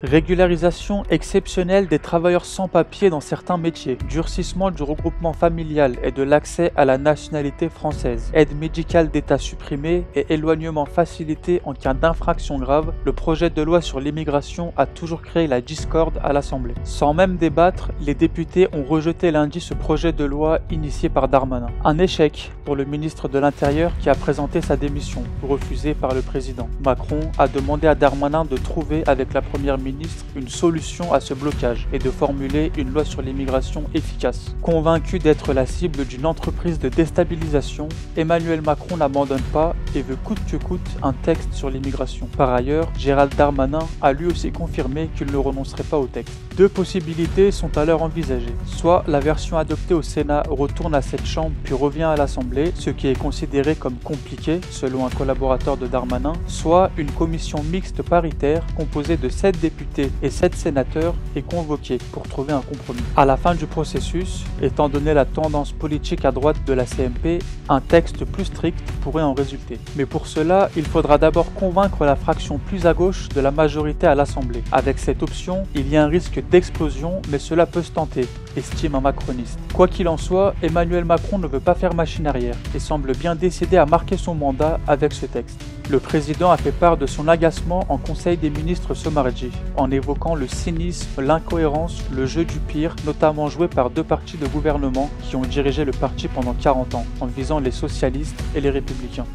Régularisation exceptionnelle des travailleurs sans papier dans certains métiers, durcissement du regroupement familial et de l'accès à la nationalité française, aide médicale d'État supprimée et éloignement facilité en cas d'infraction grave, le projet de loi sur l'immigration a toujours créé la discorde à l'Assemblée. Sans même débattre, les députés ont rejeté lundi ce projet de loi initié par Darmanin. Un échec pour le ministre de l'Intérieur qui a présenté sa démission, refusée par le président. Macron a demandé à Darmanin de trouver avec la première ministre une solution à ce blocage et de formuler une loi sur l'immigration efficace. Convaincu d'être la cible d'une entreprise de déstabilisation, Emmanuel Macron n'abandonne pas et veut coûte que coûte un texte sur l'immigration. Par ailleurs, Gérald Darmanin a lui aussi confirmé qu'il ne renoncerait pas au texte. Deux possibilités sont alors envisagées. Soit la version adoptée au Sénat retourne à cette chambre puis revient à l'Assemblée, ce qui est considéré comme compliqué selon un collaborateur de Darmanin, soit une commission mixte paritaire composée de 7 députés et 7 sénateurs est convoquée pour trouver un compromis. À la fin du processus, étant donné la tendance politique à droite de la CMP, un texte plus strict pourrait en résulter. Mais pour cela, il faudra d'abord convaincre la fraction plus à gauche de la majorité à l'Assemblée. Avec cette option, il y a un risque d'explosion, mais cela peut se tenter, estime un macroniste. Quoi qu'il en soit, Emmanuel Macron ne veut pas faire machine arrière et semble bien décidé à marquer son mandat avec ce texte. Le président a fait part de son agacement en Conseil des ministres ce mardi, en évoquant le cynisme, l'incohérence, le jeu du pire, notamment joué par deux partis de gouvernement qui ont dirigé le parti pendant 40 ans, en visant les socialistes et les républicains.